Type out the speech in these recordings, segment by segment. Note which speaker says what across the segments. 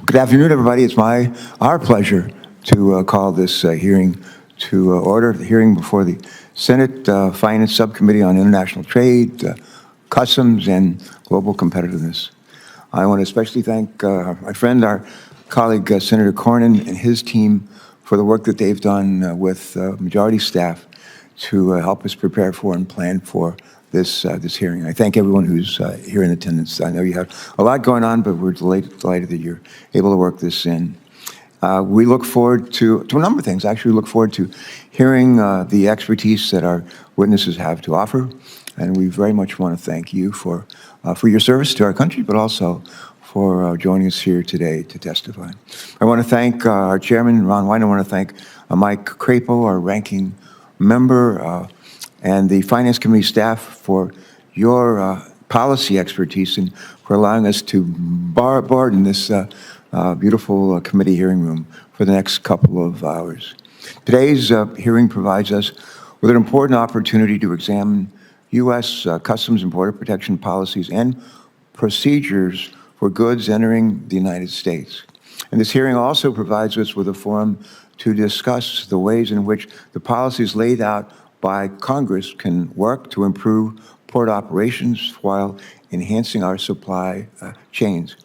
Speaker 1: Good afternoon, everybody. It's our pleasure to call this hearing to order. The hearing before the Senate Finance Subcommittee on International Trade, Customs, and Global Competitiveness. I want to especially thank my friend, our colleague, Senator Cornyn, and his team for the work that they've done with majority staff to help us prepare for and plan for this hearing. I thank everyone who's here in attendance. I know you have a lot going on, but we're delighted that you're able to work this in. We look forward to a number of things. Actually, we look forward to hearing the expertise that our witnesses have to offer, and we very much want to thank you for your service to our country, but also for joining us here today to testify. I want to thank our chairman, Ron Wyden. I want to thank Mike Crapo, our ranking member, and the Finance Committee staff for your policy expertise and for allowing us to board in this beautiful committee hearing room for the next couple of hours. Today's hearing provides us with an important opportunity to examine U.S. Customs and Border Protection policies and procedures for goods entering the United States. And this hearing also provides us with a forum to discuss the ways in which the policies laid out by Congress can work to improve port operations while enhancing our supply chains.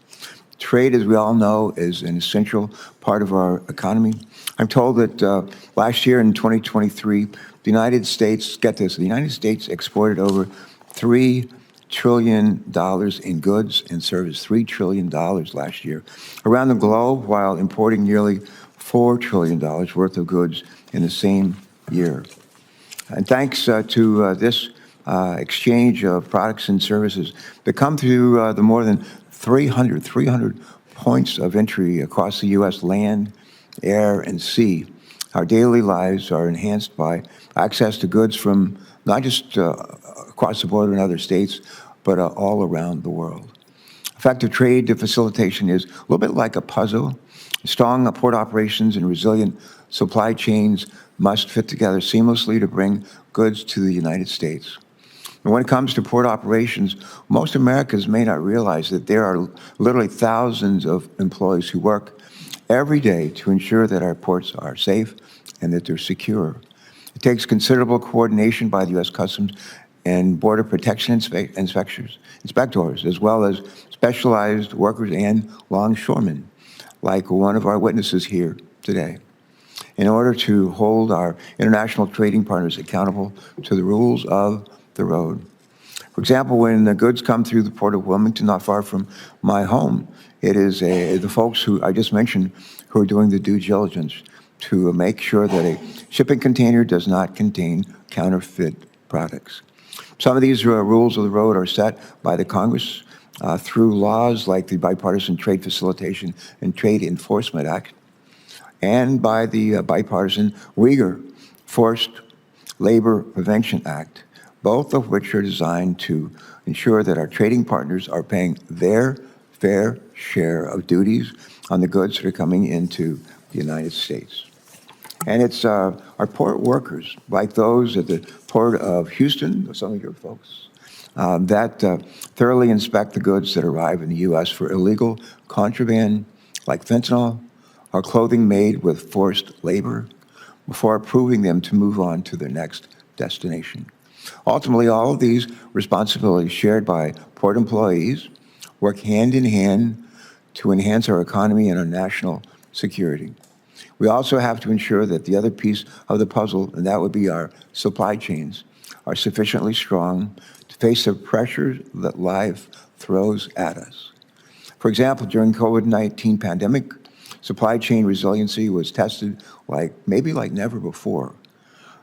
Speaker 1: Trade, as we all know, is an essential part of our economy. I'm told that last year in 2023, the United States, get this, the United States exported over $3 trillion in goods and services, $3 trillion last year around the globe, while importing nearly $4 trillion worth of goods in the same year. And thanks to this exchange of products and services that come through the more than 300 points of entry across the U.S. land, air, and sea, our daily lives are enhanced by access to goods from not just across the border in other states, but all around the world. Effective trade facilitation is a little bit like a puzzle. Strong port operations and resilient supply chains must fit together seamlessly to bring goods to the United States. And when it comes to port operations, most Americans may not realize that there are literally thousands of employees who work every day to ensure that our ports are safe and that they're secure. It takes considerable coordination by the U.S. Customs and Border Protection inspectors, as well as specialized workers and longshoremen, like one of our witnesses here today, in order to hold our international trading partners accountable to the rules of the road. For example, when the goods come through the Port of Wilmington, not far from my home, it is the folks who I just mentioned who are doing the due diligence to make sure that a shipping container does not contain counterfeit products. Some of these rules of the road are set by the Congress through laws like the Bipartisan Trade Facilitation and Trade Enforcement Act, and by the bipartisan Uyghur Forced Labor Prevention Act, both of which are designed to ensure that our trading partners are paying their fair share of duties on the goods that are coming into the United States. And it's our port workers, like those at the Port of Houston, some of your folks, that thoroughly inspect the goods that arrive in the U.S. for illegal contraband, like fentanyl, or clothing made with forced labor, before approving them to move on to their next destination. Ultimately, all of these responsibilities shared by port employees work hand in hand to enhance our economy and our national security. We also have to ensure that the other piece of the puzzle, and that would be our supply chains, are sufficiently strong to face the pressures that life throws at us. For example, during COVID-19 pandemic, supply chain resiliency was tested maybe like never before.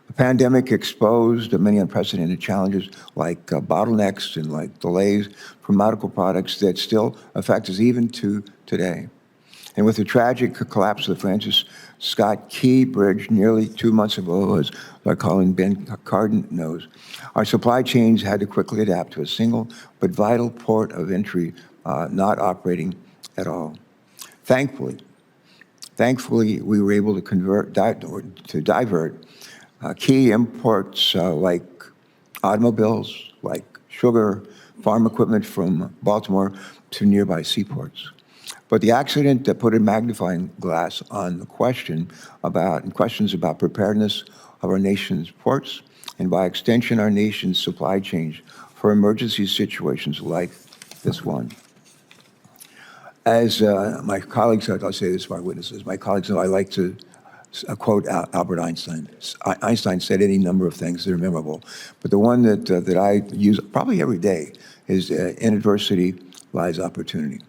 Speaker 1: The pandemic exposed many unprecedented challenges like bottlenecks and like delays for medical products that still affect us even to today. And with the tragic collapse of the Francis Scott Key Bridge nearly 2 months ago, as our colleague Ben Cardin knows, our supply chains had to quickly adapt to a single but vital port of entry not operating at all. Thankfully, we were able to divert key imports like automobiles, like sugar, farm equipment from Baltimore to nearby seaports. But the accident put a magnifying glass on the questions about preparedness of our nation's ports, and by extension, our nation's supply chains for emergency situations like this one. As my colleagues, I'll say this to our witnesses, my colleagues know I like to quote Albert Einstein. Einstein said any number of things that are memorable, but the one that I use probably every day is in adversity lies opportunity.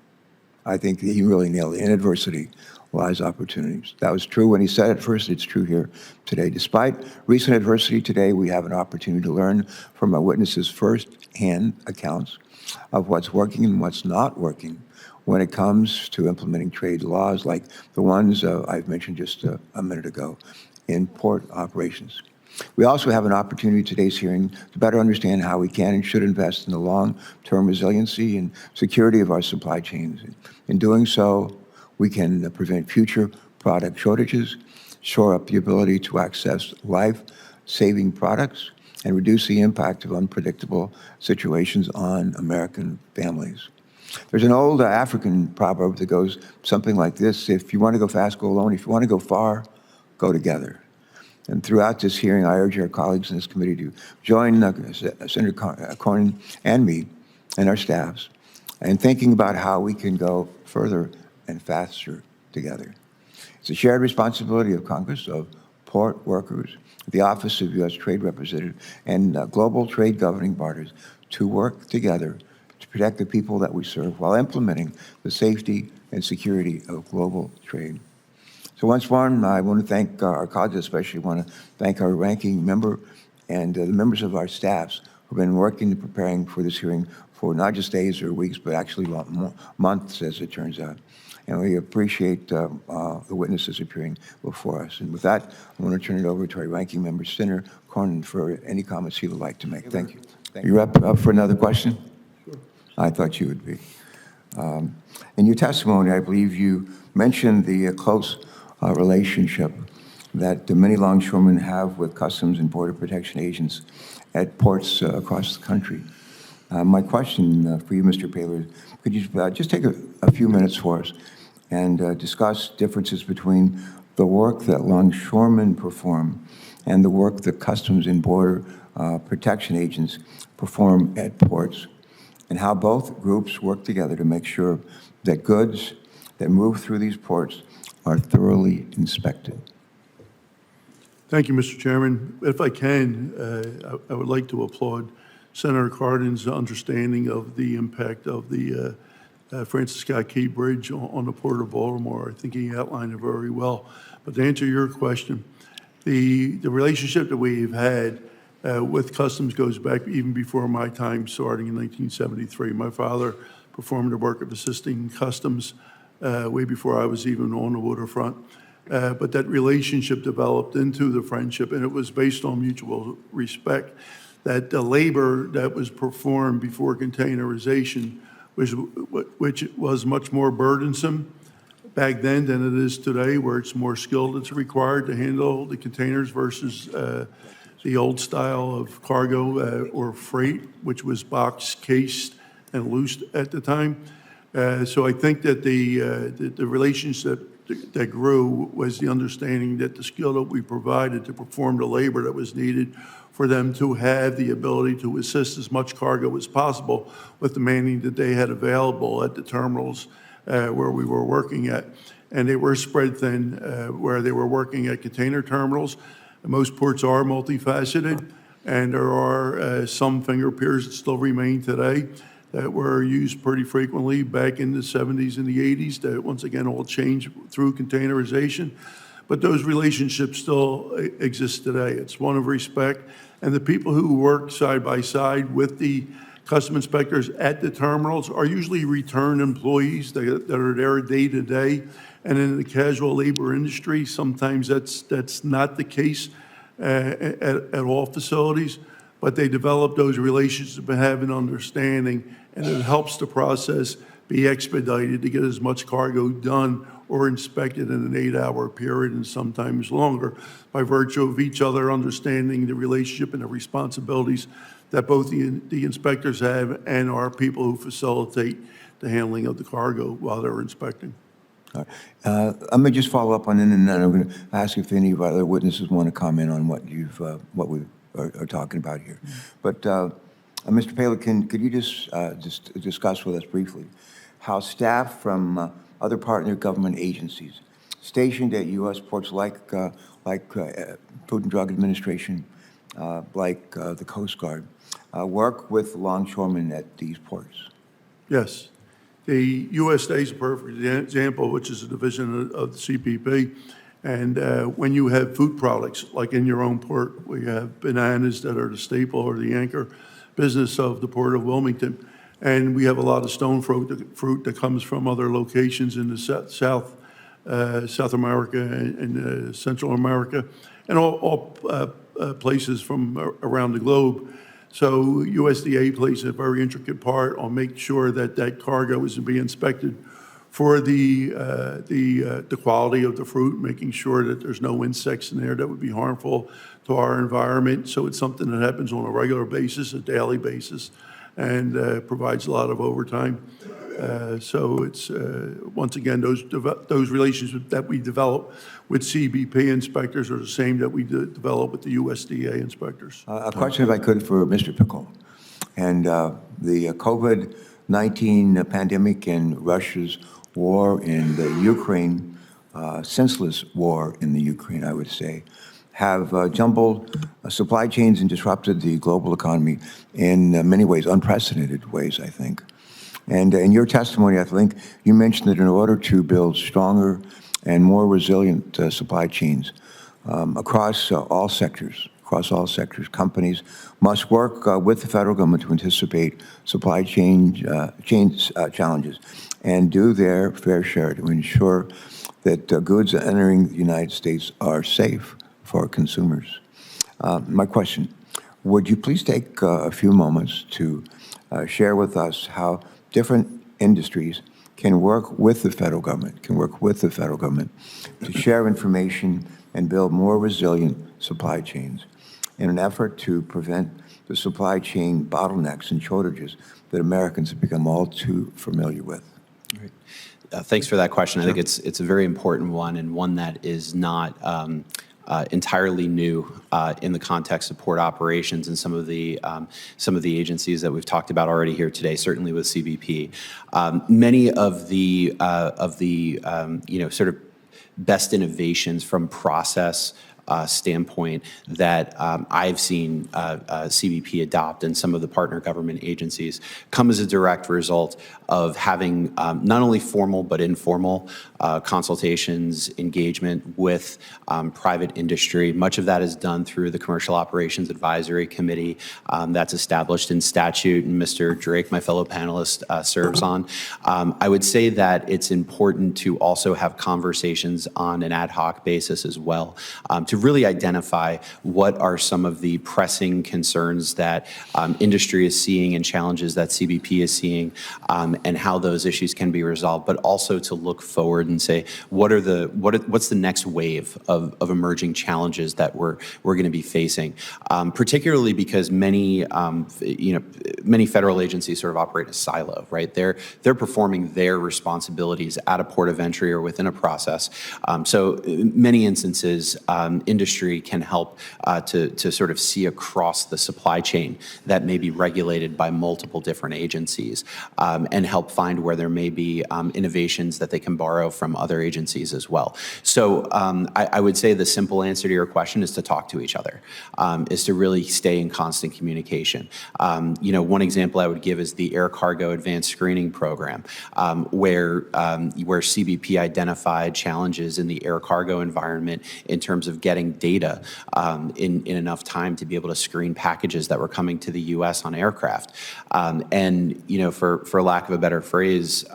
Speaker 1: I think he really nailed it. In adversity lies opportunities. That was true when he said it first. It's true here today. Despite recent adversity today, we have an opportunity to learn from our witnesses' first-hand accounts of what's working and what's not working when it comes to implementing trade laws like the ones I've mentioned just a minute ago in port operations. We also have an opportunity in today's hearing to better understand how we can and should invest in the long-term resiliency and security of our supply chains. In doing so, we can prevent future product shortages, shore up the ability to access life-saving products, and reduce the impact of unpredictable situations on American families. There's an old African proverb that goes something like this: if you want to go fast, go alone. If you want to go far, go together. And throughout this hearing, I urge our colleagues in this committee to join Senator Cornyn and me and our staffs in thinking about how we can go further and faster together. It's a shared responsibility of Congress, of port workers, the Office of U.S. Trade Representative, and global trade governing bodies to work together to protect the people that we serve while implementing the safety and security of global trade. So once more, I want to thank our colleagues, especially want to thank our ranking member and the members of our staffs who've been working and preparing for this hearing for not just days or weeks, but actually months, as it turns out. And we appreciate the witnesses appearing before us. And with that, I want to turn it over to our ranking member, Senator Cornyn, for any comments he would like to make. Thank you. You're up for another question?
Speaker 2: Sure.
Speaker 1: I thought you would be. In your testimony, I believe you mentioned the close relationship that many longshoremen have with Customs and Border Protection agents at ports across the country. My question for you, Mr. Paylor, could you just take a few minutes for us and discuss differences between the work that longshoremen perform and the work that Customs and Border Protection agents perform at ports, and how both groups work together to make sure that goods that move through these ports are thoroughly inspected?
Speaker 2: Thank you, Mr. Chairman. If I can, I would like to applaud Senator Cardin's understanding of the impact of the Francis Scott Key Bridge on the Port of Baltimore. I think he outlined it very well. But to answer your question, the relationship that we've had with Customs goes back even before my time, starting in 1973. My father performed the work of assisting Customs way before I was even on the waterfront. But that relationship developed into the friendship, and it was based on mutual respect, that the labor that was performed before containerization, which was much more burdensome back then than it is today, where it's more skilled it's required to handle the containers versus the old style of cargo or freight, which was box cased and loosed at the time. So I think that the relationship that grew was the understanding that the skill that we provided to perform the labor that was needed for them to have the ability to assist as much cargo as possible with the manning that they had available at the terminals where we were working at. And they were spread thin where they were working at container terminals. Most ports are multifaceted, and there are some finger piers that still remain today that were used pretty frequently back in the 70s and the 80s that once again all changed through containerization. But those relationships still exist today. It's one of respect. And the people who work side by side with the custom inspectors at the terminals are usually return employees that are there day to day. And in the casual labor industry, sometimes that's not the case at all facilities. But they develop those relationships and have an understanding, and it helps the process be expedited to get as much cargo done or inspected in an 8-hour period and sometimes longer by virtue of each other understanding the relationship and the responsibilities that both the inspectors have and our people who facilitate the handling of the cargo while they're inspecting.
Speaker 1: All right. Let me just follow up on it, and then I'm going to ask if any of our other witnesses want to comment on what what we are talking about here. But Mr. Paley, could you just discuss with us briefly how staff from other partner government agencies stationed at U.S. ports like Food and Drug Administration, like the Coast Guard, work with longshoremen at these ports?
Speaker 2: Yes. The USDA is a perfect example, which is a division of the CPP. And when you have food products, like in your own port, where you have bananas that are the staple or the anchor business of the Port of Wilmington, and we have a lot of stone fruit that comes from other locations in the South America and Central America, and all places from around the globe. So USDA plays a very intricate part on making sure that that cargo is being inspected for the quality of the fruit, making sure that there's no insects in there that would be harmful to our environment. So it's something that happens on a regular basis, a daily basis, and provides a lot of overtime. So it's, once again, those relationships that we develop with CBP inspectors are the same that we develop with the USDA inspectors.
Speaker 1: A question, if I could, for Mr. Pickle. And the COVID-19 pandemic and Russia's war in the Ukraine, senseless war in the Ukraine, I would say, have jumbled supply chains and disrupted the global economy in many ways, unprecedented ways, I think. And in your testimony, I think you mentioned that in order to build stronger and more resilient supply chains across all sectors, companies must work with the federal government to anticipate supply chain challenges and do their fair share to ensure that goods entering the United States are safe for consumers. My question, would you please take a few moments to share with us how different industries can work with the federal government, to share information and build more resilient supply chains in an effort to prevent the supply chain bottlenecks and shortages that Americans have become all too familiar with?
Speaker 3: Right. Thanks for that question. Sure. I think it's a very important one, and one that is not entirely new in the context of port operations and some of the agencies that we've talked about already here today. Certainly with CBP, many of the sort of best innovations from process standpoint that I've seen CBP adopt and some of the partner government agencies come as a direct result of having not only formal but informal consultations, engagement with private industry. Much of that is done through the Commercial Operations Advisory Committee that's established in statute, and Mr. Drake, my fellow panelist, serves on. I would say that it's important to also have conversations on an ad hoc basis as well, to really identify what are some of the pressing concerns that industry is seeing and challenges that CBP is seeing, and how those issues can be resolved, but also to look forward and say, what's the next wave of emerging challenges that we're going to be facing, particularly because many federal agencies sort of operate in a silo, right? They're performing their responsibilities at a port of entry or within a process. So in many instances, industry can help to sort of see across the supply chain that may be regulated by multiple different agencies, and help find where there may be innovations that they can borrow from other agencies as well. So I would say the simple answer to your question is to talk to each other, is to really stay in constant communication. One example I would give is the Air Cargo Advanced Screening Program, where CBP identified challenges in the air cargo environment in terms of getting data in enough time to be able to screen packages that were coming to the U.S. on aircraft. And for lack of a better phrase,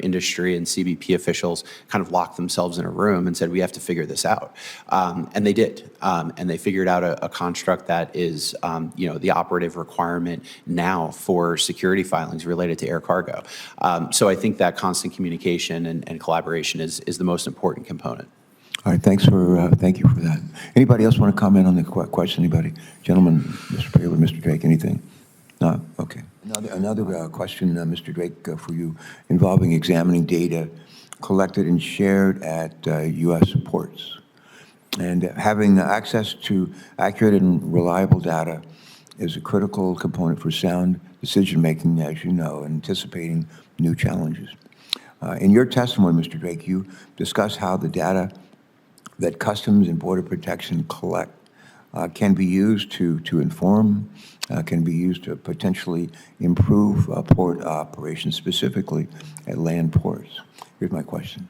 Speaker 3: industry and CBP officials kind of locked themselves in a room and said, we have to figure this out. And they did. And they figured out a construct that is, the operative requirement now for security filings related to air cargo. So I think that constant communication and collaboration is the most important component.
Speaker 1: All right, thank you for that. Anybody else want to comment on the question? Anybody? Gentlemen, Mr. Taylor, Mr. Drake, anything? No? Okay. Another question, Mr. Drake, for you, involving examining data collected and shared at U.S. ports. And having access to accurate and reliable data is a critical component for sound decision-making, as you know, and anticipating new challenges. In your testimony, Mr. Drake, you discuss how the data that Customs and Border Protection collect can be used to inform, can be used to potentially improve port operations, specifically at land ports. Here's my question.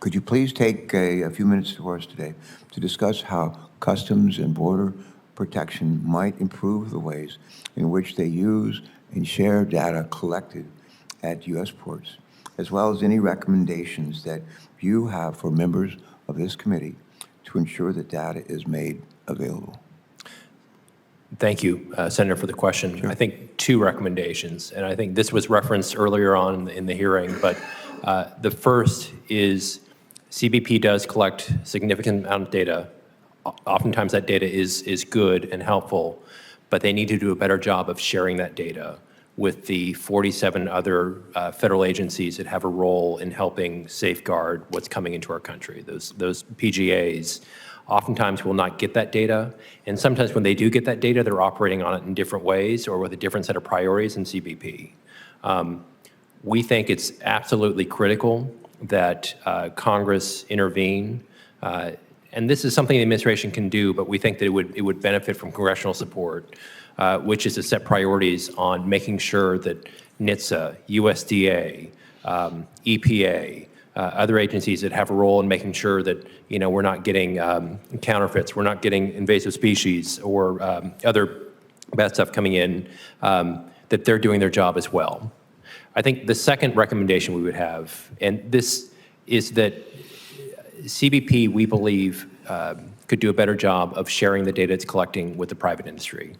Speaker 1: Could you please take a few minutes for us today to discuss how Customs and Border Protection might improve the ways in which they use and share data collected at U.S. ports, as well as any recommendations that you have for members of this committee to ensure that data is made available?
Speaker 4: Thank you, Senator, for the question.
Speaker 1: Sure.
Speaker 4: I think two recommendations, and I think this was referenced earlier on in the hearing, but the first is CBP does collect significant amount of data. Oftentimes that data is good and helpful, but they need to do a better job of sharing that data with the 47 other federal agencies that have a role in helping safeguard what's coming into our country. Those PGAs oftentimes will not get that data, and sometimes when they do get that data, they're operating on it in different ways or with a different set of priorities than CBP. We think it's absolutely critical that Congress intervene, and this is something the administration can do, but we think that it would benefit from congressional support, which is to set priorities on making sure that NHTSA, USDA, EPA, other agencies that have a role in making sure that we're not getting counterfeits, we're not getting invasive species or other bad stuff coming in, that they're doing their job as well. I think the second recommendation we would have, and this is that CBP, we believe, could do a better job of sharing the data it's collecting with the private industry.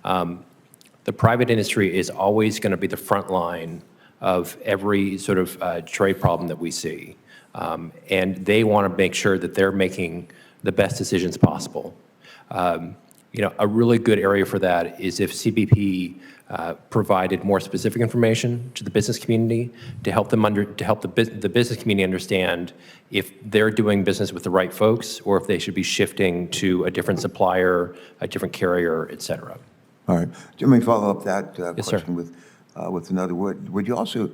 Speaker 4: The private industry is always going to be the front line of every sort of trade problem that we see. And they want to make sure that they're making the best decisions possible. A really good area for that is if CBP provided more specific information to the business community to help them the business community understand if they're doing business with the right folks or if they should be shifting to a different supplier, a different carrier, et cetera.
Speaker 1: All right. Let me follow up that
Speaker 4: Yes,
Speaker 1: question
Speaker 4: sir.
Speaker 1: with another word. Would you also,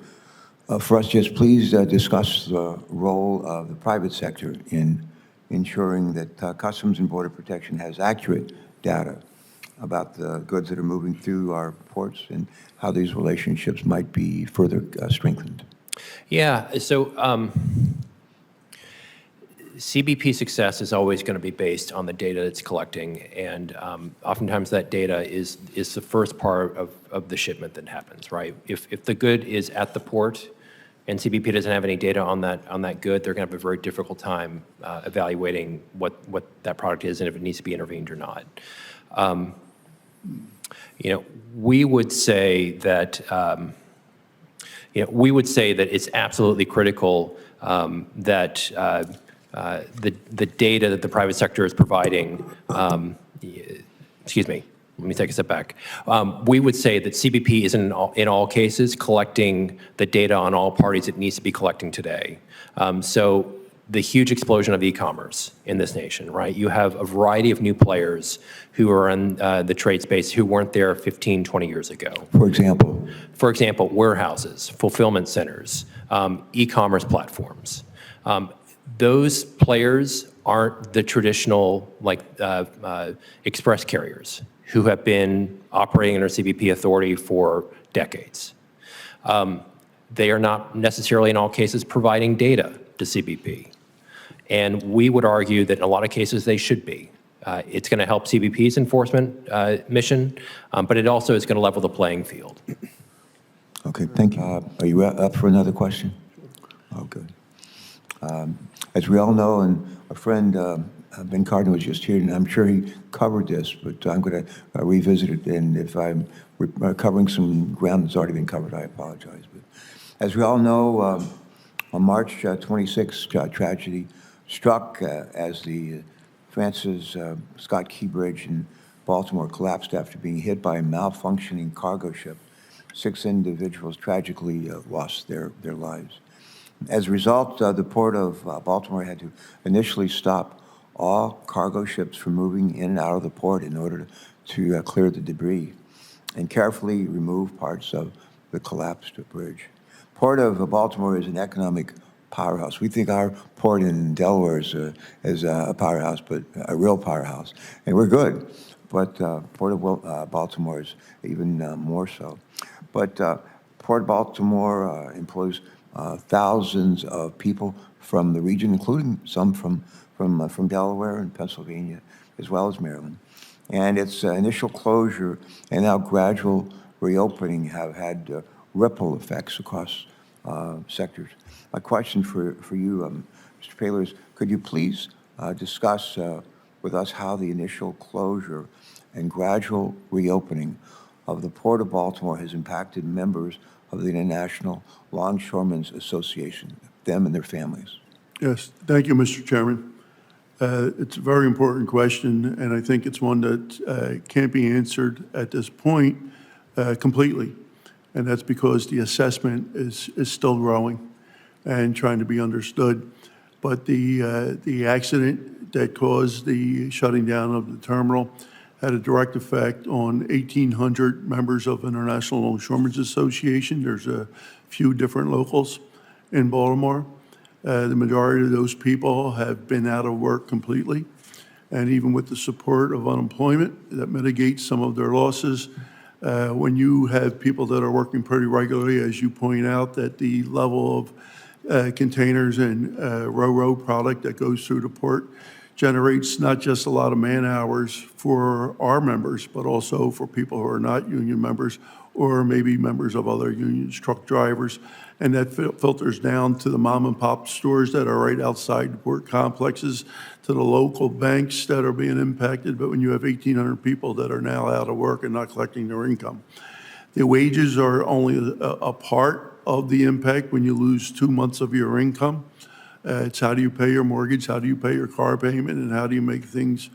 Speaker 1: for us, just please discuss the role of the private sector in ensuring that Customs and Border Protection has accurate data about the goods that are moving through our ports and how these relationships might be further strengthened?
Speaker 4: Yeah, so CBP success is always going to be based on the data it's collecting, and oftentimes that data is the first part of the shipment that happens, right? If the good is at the port and CBP doesn't have any data on that good, they're going to have a very difficult time evaluating what that product is and if it needs to be intervened or not. We would say that it's absolutely critical that the data that the private sector is providing, excuse me, let me take a step back. We would say that CBP isn't in all cases collecting the data on all parties it needs to be collecting today. So the huge explosion of e-commerce in this nation, right? You have a variety of new players who are in the trade space who weren't there 15, 20 years ago.
Speaker 1: For example?
Speaker 4: For example, warehouses, fulfillment centers, e-commerce platforms. Those players aren't the traditional express carriers who have been operating under CBP authority for decades. They are not necessarily in all cases providing data to CBP. And we would argue that in a lot of cases they should be. It's going to help CBP's enforcement mission, but it also is going to level the playing field.
Speaker 1: Okay, thank you. Are you up for another question? Oh, good. As we all know, and our friend Ben Cardin was just here, and I'm sure he covered this, but I'm going to revisit it, and if I'm covering some ground that's already been covered, I apologize. But as we all know, on March 26th, tragedy struck as the Francis Scott Key Bridge in Baltimore collapsed after being hit by a malfunctioning cargo ship. 6 individuals tragically lost their lives. As a result, the Port of Baltimore had to initially stop all cargo ships from moving in and out of the port in order to clear the debris and carefully remove parts of the collapsed bridge. Port of Baltimore is an economic powerhouse. We think our port in Delaware is a powerhouse, but a real powerhouse, and we're good. But Port of Baltimore is even more so. But Port of Baltimore employs thousands of people from the region, including some from Delaware and Pennsylvania, as well as Maryland. And its initial closure and now gradual reopening have had ripple effects across sectors. My question for you, Mr. Paler, is could you please discuss with us how the initial closure and gradual reopening of the Port of Baltimore has impacted members of the International Longshoremen's Association, them and their families?
Speaker 2: Yes, thank you, Mr. Chairman. It's a very important question, and I think it's one that can't be answered at this point completely. And that's because the assessment is still growing and trying to be understood. But the accident that caused the shutting down of the terminal had a direct effect on 1,800 members of International Longshoremen's Association. There's a few different locals in Baltimore. The majority of those people have been out of work completely. And even with the support of unemployment that mitigates some of their losses, when you have people that are working pretty regularly, as you point out, that the level of containers and ro-ro product that goes through the port generates not just a lot of man hours for our members, but also for people who are not union members or maybe members of other unions, truck drivers. And that filters down to the mom and pop stores that are right outside the port complexes, to the local banks that are being impacted. But when you have 1,800 people that are now out of work and not collecting their income, the wages are only a part of the impact when you lose 2 months of your income. It's how do you pay your mortgage, how do you pay your car payment, and how do you make things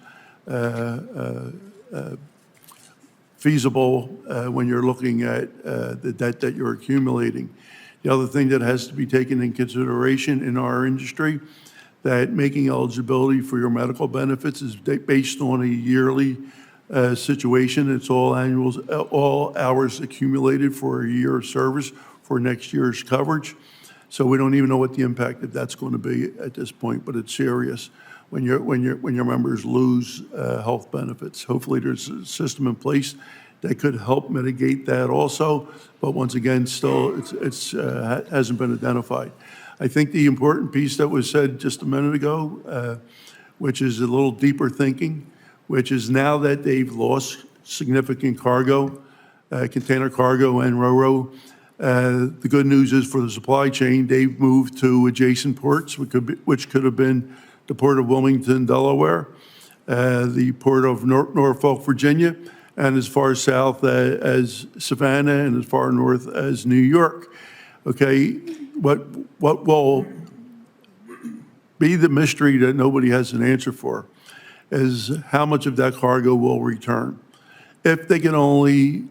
Speaker 2: feasible when you're looking at the debt that you're accumulating. The other thing that has to be taken in consideration in our industry, that making eligibility for your medical benefits is based on a yearly situation. It's all hours accumulated for a year of service for next year's coverage. So we don't even know what the impact of that's going to be at this point, but it's serious when your members lose health benefits. Hopefully there's a system in place that could help mitigate that also, but once again, still it's hasn't been identified. I think the important piece that was said just a minute ago, which is a little deeper thinking, which is now that they've lost significant cargo, container cargo and ro-ro, the good news is for the supply chain, they've moved to adjacent ports, which could have been the Port of Wilmington, Delaware, the Port of Norfolk, Virginia, and as far south as Savannah and as far north as New York. Okay, what will be the mystery that nobody has an answer for is how much of that cargo will return. If they can only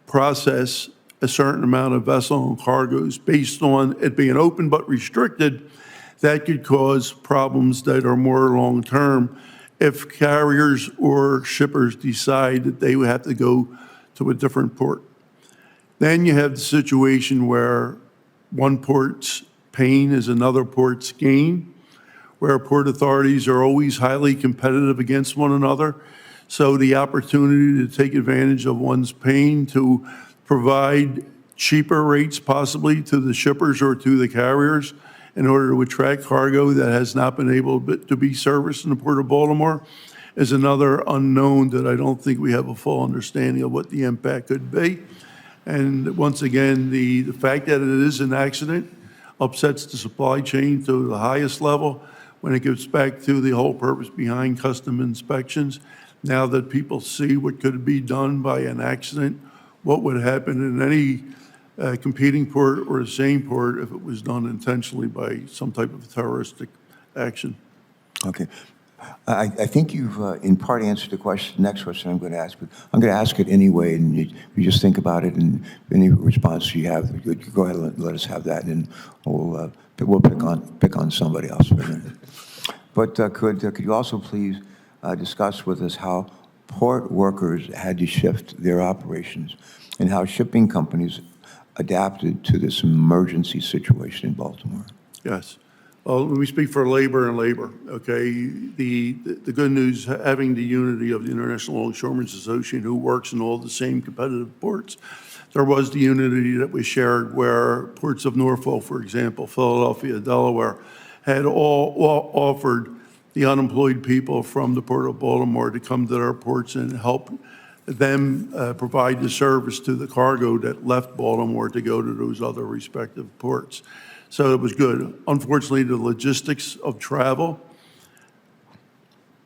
Speaker 2: process a certain amount of vessel and cargoes based on it being open but restricted, that could cause problems that are more long-term if carriers or shippers decide that they would have to go to a different port. Then you have the situation where one port's pain is another port's gain, where port authorities are always highly competitive against one another. So the opportunity to take advantage of one's pain to provide cheaper rates possibly to the shippers or to the carriers in order to attract cargo that has not been able to be serviced in the Port of Baltimore is another unknown that I don't think we have a full understanding of what the impact could be. And once again, the fact that it is an accident upsets the supply chain to the highest level when it gets back to the whole purpose behind custom inspections. Now that people see what could be done by an accident, what would happen in any competing port or the same port if it was done intentionally by some type of terroristic action.
Speaker 1: Okay. I think you've in part answered the question, next question I'm going to ask, but I'm going to ask it anyway, and you just think about it, and any response you have, you go ahead and let us have that, and we'll pick on somebody else for a minute. But could you also please discuss with us how port workers had to shift their operations and how shipping companies adapted to this emergency situation in Baltimore?
Speaker 2: Yes. Well, let me speak for labor and labor, okay? The good news, having the unity of the International Longshoremen's Association, who works in all the same competitive ports, there was the unity that we shared where ports of Norfolk, for example, Philadelphia, Delaware, had all offered the unemployed people from the Port of Baltimore to come to their ports and help them provide the service to the cargo that left Baltimore to go to those other respective ports. So it was good. Unfortunately, the logistics of travel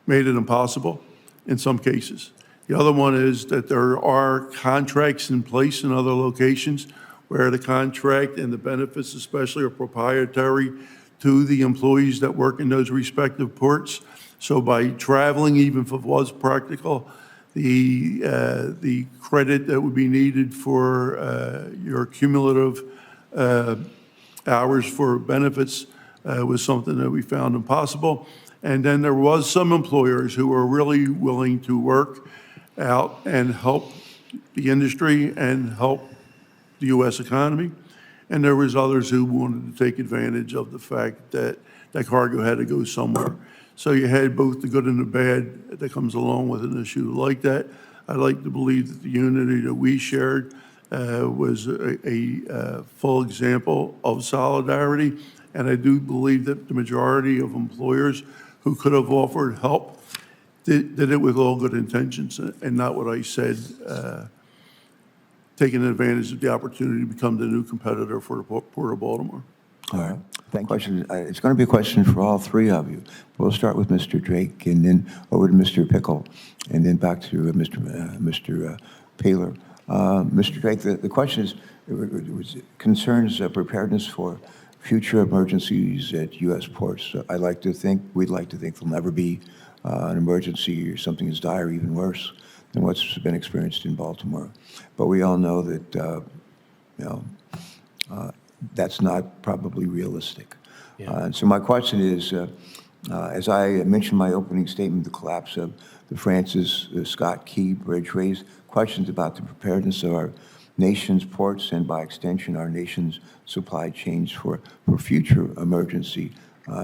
Speaker 2: made it impossible in some cases. The other one is that there are contracts in place in other locations where the contract and the benefits especially are proprietary to the employees that work in those respective ports. So by traveling, even if it was practical, the credit that would be needed for your cumulative hours for benefits was something that we found impossible. And then there was some employers who were really willing to work out and help the industry and help the U.S. economy. And there was others who wanted to take advantage of the fact that that cargo had to go somewhere. So you had both the good and the bad that comes along with an issue like that. I like to believe that the unity that we shared was a full example of solidarity. And I do believe that the majority of employers who could have offered help did it with all good intentions and not what I said, taking advantage of the opportunity to become the new competitor for the Port of Baltimore.
Speaker 1: All right. Thank you. It's going to be a question for all three of you. We'll start with Mr. Drake, and then over to Mr. Pickle, and then back to Mr. Paler. Mr. Drake, the question is, concerns preparedness for future emergencies at U.S. ports. We'd like to think there'll never be an emergency or something as dire, even worse than what's been experienced in Baltimore. But we all know that, that's not probably realistic.
Speaker 4: Yeah.
Speaker 1: And so my question is, as I mentioned in my opening statement, the collapse of the Francis Scott Key Bridge raised questions about the preparedness of our nation's ports and by extension our nation's supply chains for future emergency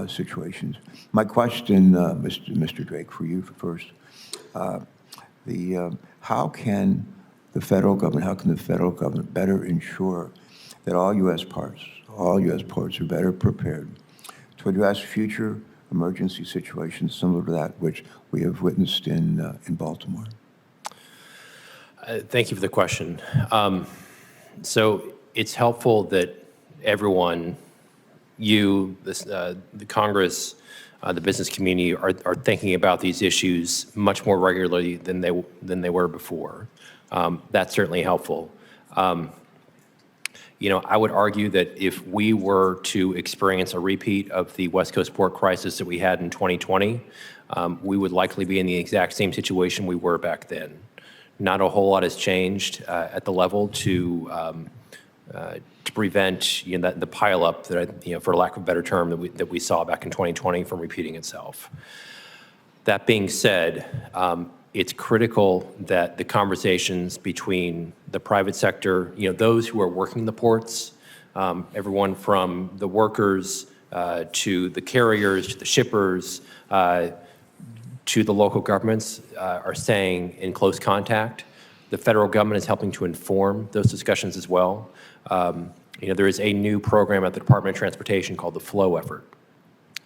Speaker 1: situations. My question, Mr. Drake, for you first, how can the federal government better ensure that all U.S. ports are better prepared to address future emergency situations similar to that which we have witnessed in Baltimore?
Speaker 4: Thank you for the question. So it's helpful that everyone, you, the Congress, the business community, are thinking about these issues much more regularly than they were before. That's certainly helpful. I would argue that if we were to experience a repeat of the West Coast port crisis that we had in 2020, we would likely be in the exact same situation we were back then. Not a whole lot has changed at the level to prevent the pileup that for lack of a better term, that we saw back in 2020 from repeating itself. That being said, it's critical that the conversations between the private sector, those who are working the ports, everyone from the workers to the carriers, to the shippers, to the local governments are staying in close contact. The federal government is helping to inform those discussions as well. There is a new program at the Department of Transportation called the FLOW effort.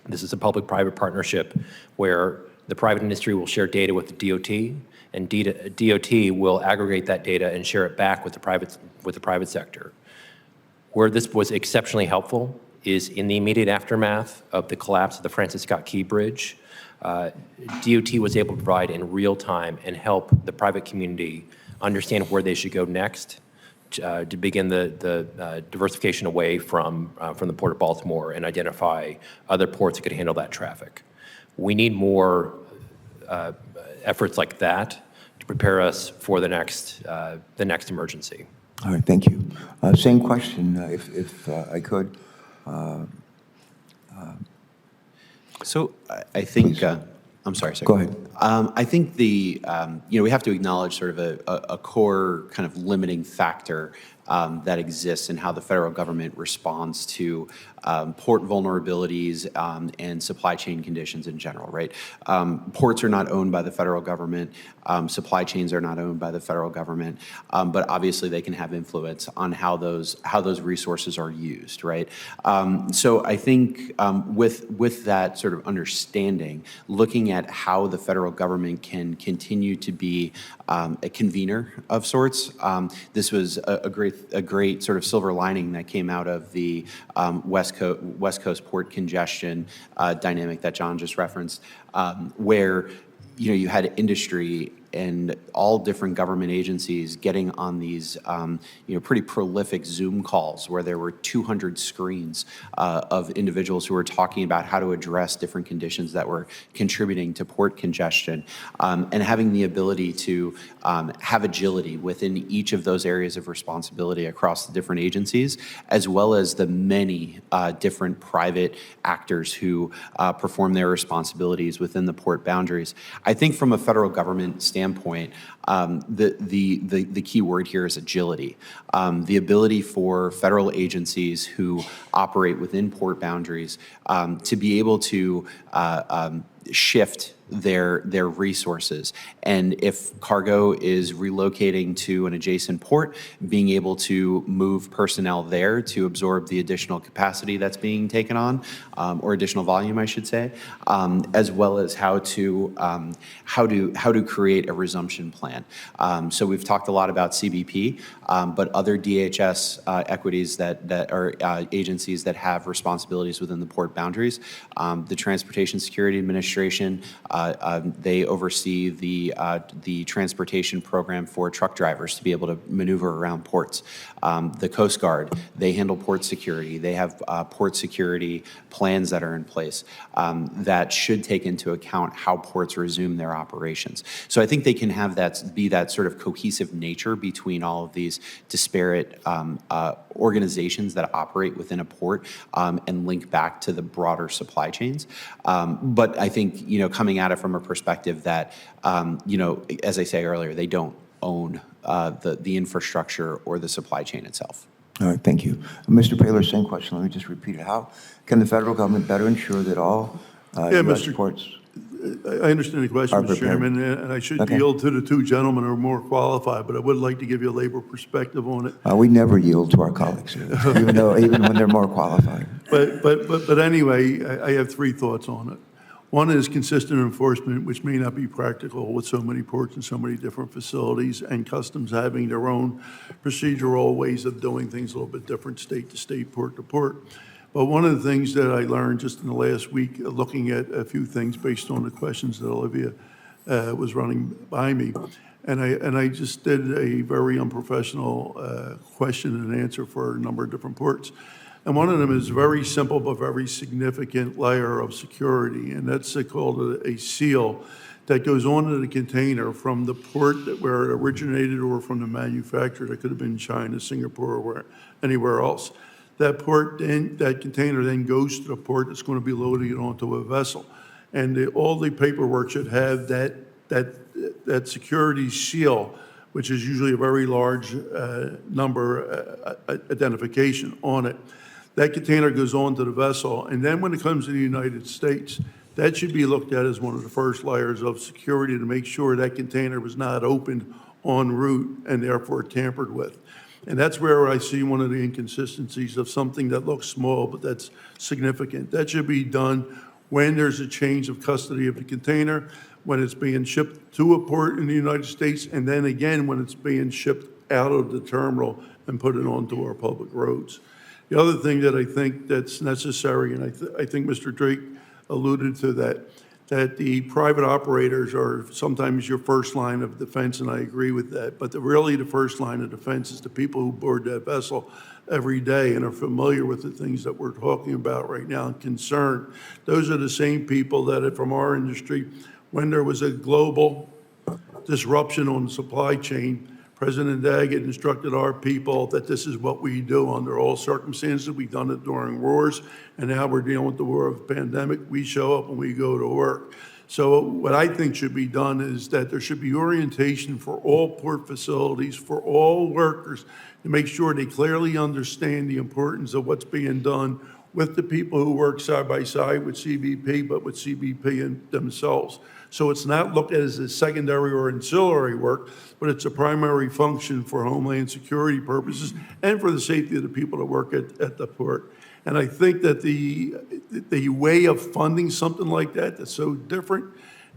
Speaker 4: This is a public-private partnership where the private industry will share data with the DOT, and DOT will aggregate that data and share it back with the private sector. Where this was exceptionally helpful is in the immediate aftermath of the collapse of the Francis Scott Key Bridge. DOT was able to provide in real time and help the private community understand where they should go next to begin the diversification away from the Port of Baltimore and identify other ports that could handle that traffic. We need more efforts like that to prepare us for the next emergency.
Speaker 1: All right, thank you. Same question, if I could.
Speaker 3: So I think,
Speaker 1: Please.
Speaker 3: I'm sorry, sir.
Speaker 1: Go ahead.
Speaker 3: I think we have to acknowledge sort of a core kind of limiting factor that exists in how the federal government responds to port vulnerabilities and supply chain conditions in general, right? Ports are not owned by the federal government. Supply chains are not owned by the federal government, but obviously they can have influence on how those resources are used, right? So I think with that sort of understanding, looking at how the federal government can continue to be a convener of sorts, this was a great sort of silver lining that came out of the West Coast port congestion dynamic that John just referenced, where you had industry and all different government agencies getting on these pretty prolific Zoom calls where there were 200 screens of individuals who were talking about how to address different conditions that were contributing to port congestion, and having the ability to have agility within each of those areas of responsibility across the different agencies, as well as the many different private actors who perform their responsibilities within the port boundaries. I think from a federal government standpoint, the key word here is agility. The ability for federal agencies who operate within port boundaries to be able to shift their resources. And if cargo is relocating to an adjacent port, being able to move personnel there to absorb the additional capacity that's being taken on, or additional volume, I should say, as well as how to create a resumption plan. So we've talked a lot about CBP, but other DHS equities that are agencies that have responsibilities within the port boundaries. The Transportation Security Administration, they oversee the transportation program for truck drivers to be able to maneuver around ports. The Coast Guard, they handle port security. They have port security plans that are in place that should take into account how ports resume their operations. So I think they can have that sort of cohesive nature between all of these disparate organizations that operate within a port and link back to the broader supply chains. But I think, coming at it from a perspective that, as I say earlier, they don't own the infrastructure or the supply chain itself.
Speaker 1: All right, thank you. Mr. Paler, same question. Let me just repeat it. How can the federal government better ensure that all U.S. ports...
Speaker 2: I understand the question, Mr. Chairman, and I should yield to the two gentlemen who are more qualified, but I would like to give you a labor perspective on it.
Speaker 1: We never yield to our colleagues, even when they're more qualified.
Speaker 2: But anyway, I have three thoughts on it. One is consistent enforcement, which may not be practical with so many ports and so many different facilities, and customs having their own procedural ways of doing things a little bit different state to state, port to port. But one of the things that I learned just in the last week, looking at a few things based on the questions that Olivia was running by me, and I just did a very unprofessional question and answer for a number of different ports. And one of them is very simple but very significant layer of security, and that's called a seal that goes onto the container from the port where it originated or from the manufacturer. That could have been China, Singapore, or anywhere else. That container then goes to the port that's going to be loading it onto a vessel. And all the paperwork should have that security seal, which is usually a very large number identification on it. That container goes onto the vessel, and then when it comes to the United States, that should be looked at as one of the first layers of security to make sure that container was not opened en route and therefore tampered with. And that's where I see one of the inconsistencies of something that looks small, but that's significant. That should be done when there's a change of custody of the container, when it's being shipped to a port in the United States, and then again when it's being shipped out of the terminal and put it onto our public roads. The other thing that I think that's necessary, and I think Mr. Drake alluded to that, that the private operators are sometimes your first line of defense, and I agree with that. But really the first line of defense is the people who board that vessel every day and are familiar with the things that we're talking about right now and concerned. Those are the same people that from our industry, when there was a global disruption on the supply chain, President Daggett instructed our people that this is what we do under all circumstances. We've done it during wars, and now we're dealing with the war of the pandemic. We show up and we go to work. So what I think should be done is that there should be orientation for all port facilities, for all workers, to make sure they clearly understand the importance of what's being done with the people who work side by side with CBP, but with CBP themselves. So it's not looked at as a secondary or ancillary work, but it's a primary function for Homeland Security purposes and for the safety of the people that work at the port. And I think that the way of funding something like that that's so different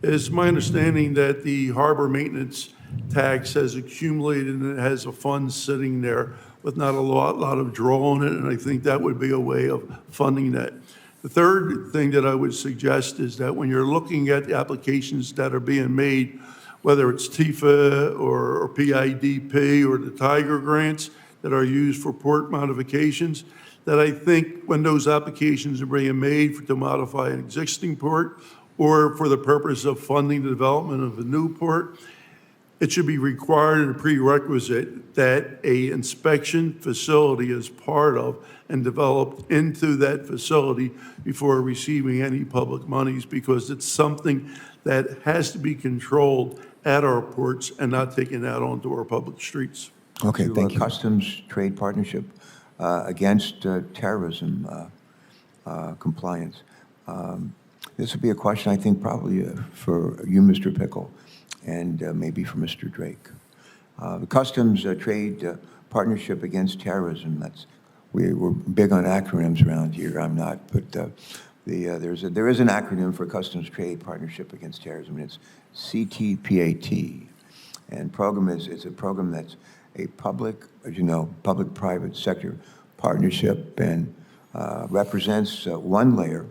Speaker 2: is my understanding that the harbor maintenance tax has accumulated and it has a fund sitting there with not a lot of draw on it, and I think that would be a way of funding that. The third thing that I would suggest is that when you're looking at the applications that are being made, whether it's TIFA or PIDP or the Tiger grants that are used for port modifications, that I think when those applications are being made to modify an existing port or for the purpose of funding the development of a new port, it should be required and a prerequisite that a inspection facility is part of and developed into that facility before receiving any public monies, because it's something that has to be controlled at our ports and not taken out onto our public streets.
Speaker 1: Okay, thank you. Customs Trade Partnership against terrorism compliance. This would be a question, I think, probably for you, Mr. Pickle, and maybe for Mr. Drake. The Customs Trade Partnership against Terrorism, we're big on acronyms around here. I'm not, but there is an acronym for Customs Trade Partnership Against Terrorism, and it's CTPAT. And program is a program that's a public, as you know, public-private sector partnership, and represents one layer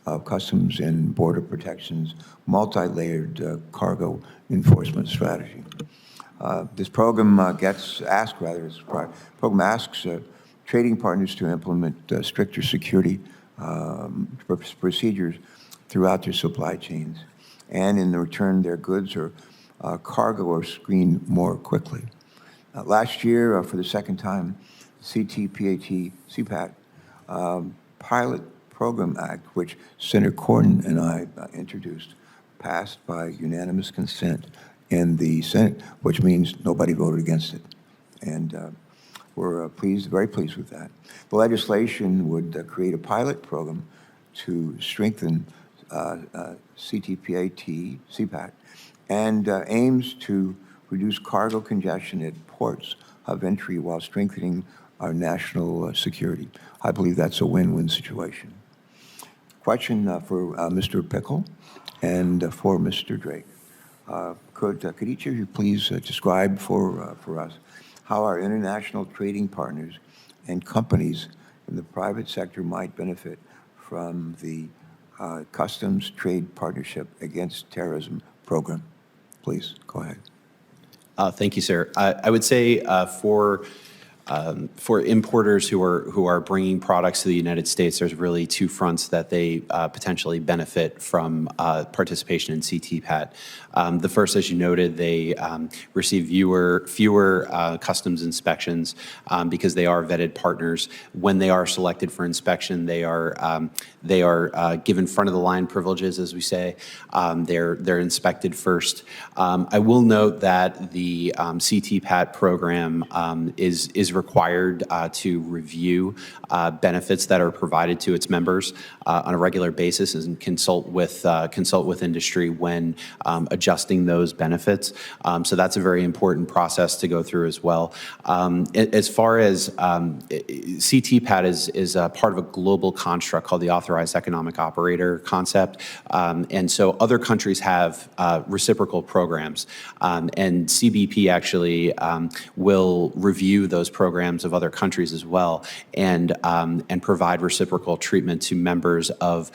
Speaker 1: of Customs and Border Protection's multi-layered cargo enforcement strategy. This program program asks trading partners to implement stricter security procedures throughout their supply chains, and in return, their goods or cargo are screened more quickly. Last year, for the second time, CTPAT Pilot Program Act, which Senator Corden and I introduced, passed by unanimous consent in the Senate, which means nobody voted against it. And we're very pleased with that. The legislation would create a pilot program to strengthen CTPAT, and aims to reduce cargo congestion at ports of entry while strengthening our national security. I believe that's a win-win situation. Question for Mr. Pickle and for Mr. Drake. Could each of you please describe for us how our international trading partners and companies in the private sector might benefit from the Customs Trade Partnership Against Terrorism program? Please, go ahead.
Speaker 3: Thank you, sir. I would say for importers who are bringing products to the United States, there's really two fronts that they potentially benefit from participation in CTPAT. The first, as you noted, they receive fewer customs inspections because they are vetted partners. When they are selected for inspection, they are given front of the line privileges, as we say. They're inspected first. I will note that the CTPAT program is required to review benefits that are provided to its members on a regular basis and consult with industry when adjusting those benefits. So that's a very important process to go through as well. As far as CTPAT is part of a global construct called the Authorized Economic Operator concept. And so other countries have reciprocal programs. And CBP actually will review those programs programs of other countries as well, and provide reciprocal treatment to members of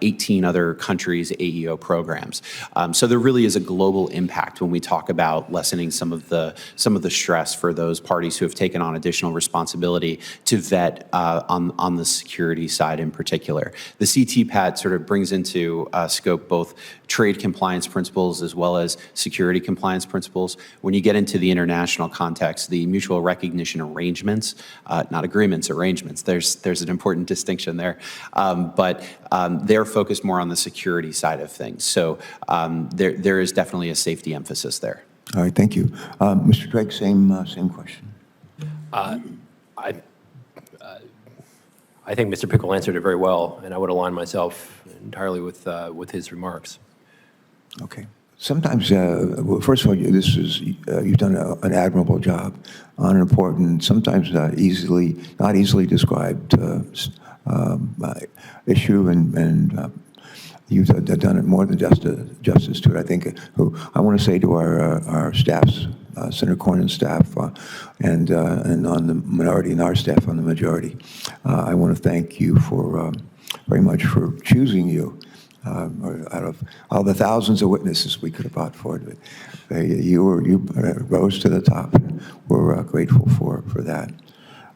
Speaker 3: 18 other countries' AEO programs. So there really is a global impact when we talk about lessening some of the stress for those parties who have taken on additional responsibility to vet on the security side in particular. The CTPAT sort of brings into scope both trade compliance principles as well as security compliance principles. When you get into the international context, the mutual recognition arrangements, not agreements, arrangements, there's an important distinction there, but they're focused more on the security side of things. So there is definitely a safety emphasis there.
Speaker 1: All right, thank you. Mr. Drake, same question.
Speaker 4: I think Mr. Pickle answered it very well, and I would align myself entirely with his remarks.
Speaker 1: Okay. Sometimes, well, first of all, you've done an admirable job on an important, sometimes not easily described issue, and you've done it more than justice to it. I think. I want to say to our staffs, Senator Cornyn's staff, and on the minority and our staff on the majority, I want to thank you for very much for choosing you. Out of all the thousands of witnesses we could have brought forward, you rose to the top. And we're grateful for that.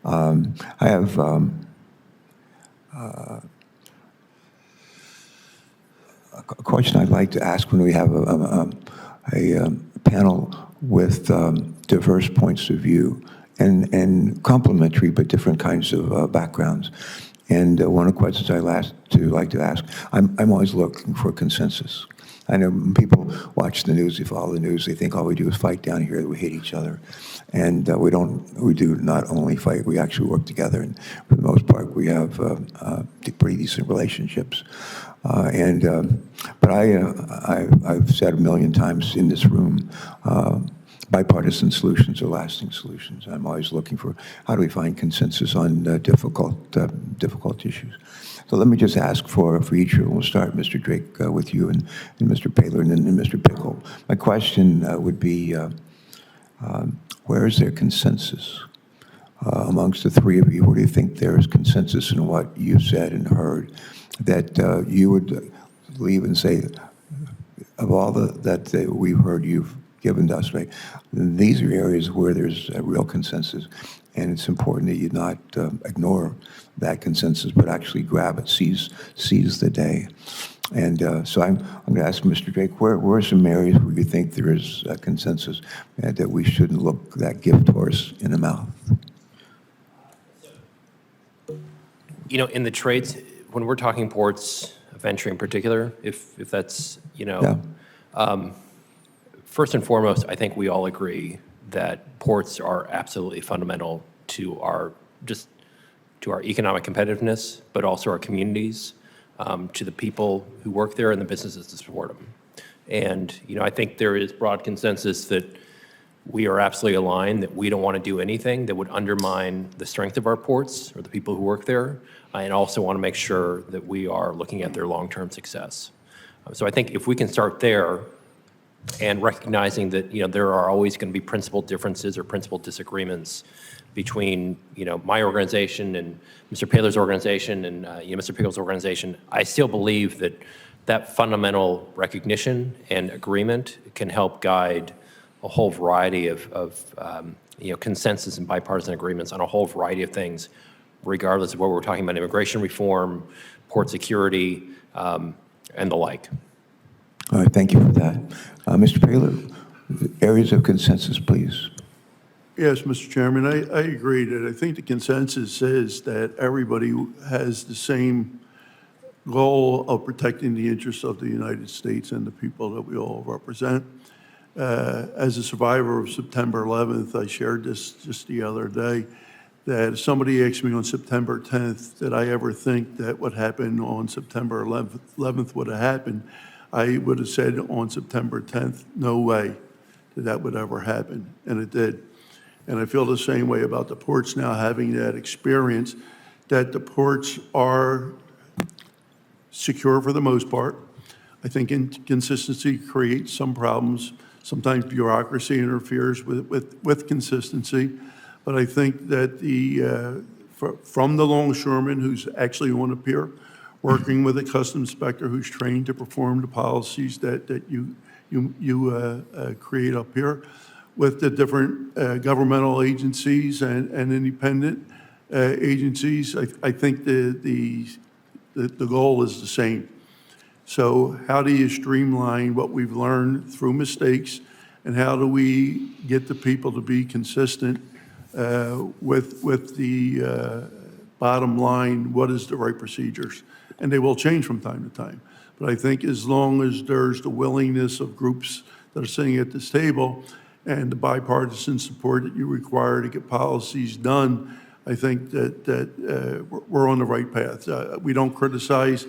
Speaker 1: I have a question I'd like to ask when we have a panel with diverse points of view and complementary but different kinds of backgrounds. And one of the questions I like to ask, I'm always looking for consensus. I know when people watch the news, they follow the news, they think all we do is fight down here, that we hate each other. And we do not only fight, we actually work together. And for the most part, we have pretty decent relationships. But I've said a million times in this room, bipartisan solutions are lasting solutions. I'm always looking for how do we find consensus on difficult issues. So let me just ask for each of you. We'll start, Mr. Drake, with you, and Mr. Paler, and then Mr. Pickle. My question would be, where is there consensus amongst the three of you? Where do you think there is consensus in what you said and heard that you would leave and say, of all that we've heard you've given to us, right? These are areas where there's a real consensus, and it's important that you not ignore that consensus, but actually grab it, seize the day. And so I'm going to ask Mr. Drake, where are some areas where you think there is a consensus and that we shouldn't look that gift horse in the mouth?
Speaker 4: You know, in the trades, when we're talking ports of entry in particular, if that's,
Speaker 1: Yeah.
Speaker 4: First and foremost, I think we all agree that ports are absolutely fundamental to our economic competitiveness, but also our communities, to the people who work there and the businesses to support them. And, I think there is broad consensus that we are absolutely aligned that we don't want to do anything that would undermine the strength of our ports or the people who work there, and also want to make sure that we are looking at their long-term success. So I think if we can start there, and recognizing that there are always going to be principal differences or principal disagreements between my organization and Mr. Paler's organization and Mr. Pickle's organization, I still believe that fundamental recognition and agreement can help guide a whole variety of consensus and bipartisan agreements on a whole variety of things, regardless of what we're talking about: immigration reform, port security, and the like.
Speaker 1: All right, thank you for that. Mr. Paler, areas of consensus, please.
Speaker 2: Yes, Mr. Chairman, I agree that I think the consensus is that everybody has the same goal of protecting the interests of the United States and the people that we all represent. As a survivor of September 11th, I shared this just the other day, that if somebody asked me on September 10th, did I ever think that what happened on September 11th would have happened, I would have said on September 10th, no way that would ever happen, and it did. And I feel the same way about the ports now, having that experience, that the ports are secure for the most part. I think inconsistency creates some problems. Sometimes bureaucracy interferes with consistency. But I think that from the longshoreman who's actually on a pier, working with a customs inspector who's trained to perform the policies that you create up here, with the different governmental agencies and independent agencies, I think the goal is the same. So how do you streamline what we've learned through mistakes, and how do we get the people to be consistent with the bottom line, what is the right procedures? And they will change from time to time. But I think as long as there's the willingness of groups that are sitting at this table and the bipartisan support that you require to get policies done, I think that we're on the right path. We don't criticize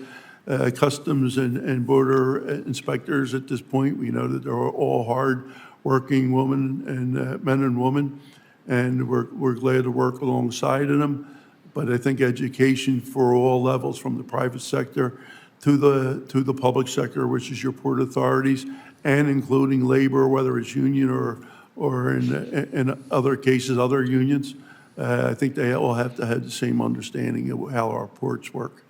Speaker 2: customs and border inspectors at this point. We know that they're all hard-working women and men and women, and we're glad to work alongside of them. But I think education for all levels, from the private sector to the public sector, which is your port authorities, and including labor, whether it's union or in other cases, other unions, I think they all have to have the same understanding of how our ports work.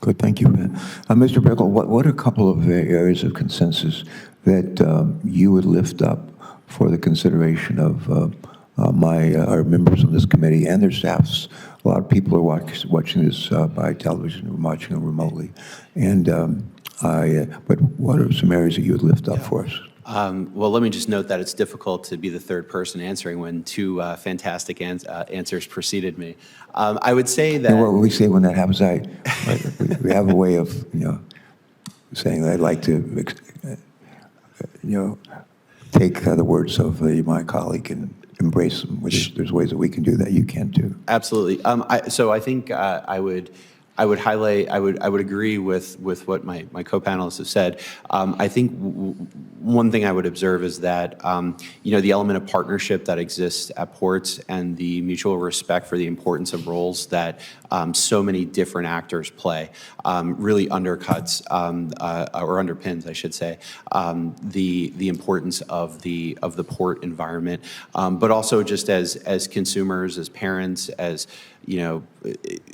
Speaker 1: Good, thank you. Mr. Bickle, what are a couple of areas of consensus that you would lift up for the consideration of our members of this committee and their staffs? A lot of people are watching this by television and watching it remotely. And but what are some areas that you would lift up for us?
Speaker 3: Well, let me just note that it's difficult to be the third person answering when two fantastic answers preceded me. I would say that...
Speaker 1: You know what we say when that happens? We have a way of, saying that I'd like to, take the words of my colleague and embrace them. There's ways that we can do that. You can too.
Speaker 3: Absolutely. So I think I would highlight, I would agree with what my co-panelists have said. I think one thing I would observe is that, the element of partnership that exists at ports and the mutual respect for the importance of roles that so many different actors play really undercuts, or underpins, I should say, the importance of the port environment, but also just as consumers, as parents, as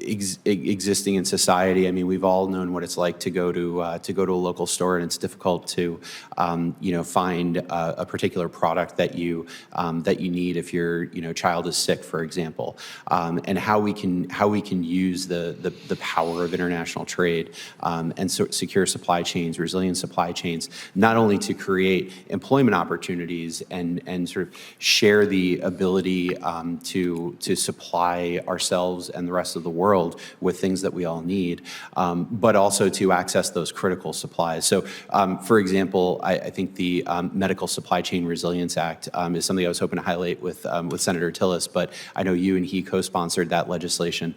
Speaker 3: existing in society. I mean, we've all known what it's like to go to a local store, and it's difficult to find a particular product that you need if your child is sick, for example, and how we can use the power of international trade and secure supply chains, resilient supply chains, not only to create employment opportunities and sort of share the ability to supply ourselves and the rest of the world with things that we all need, but also to access those critical supplies. So, for example, I think the Medical Supply Chain Resilience Act is something I was hoping to highlight with Senator Tillis, but I know you and he co-sponsored that legislation.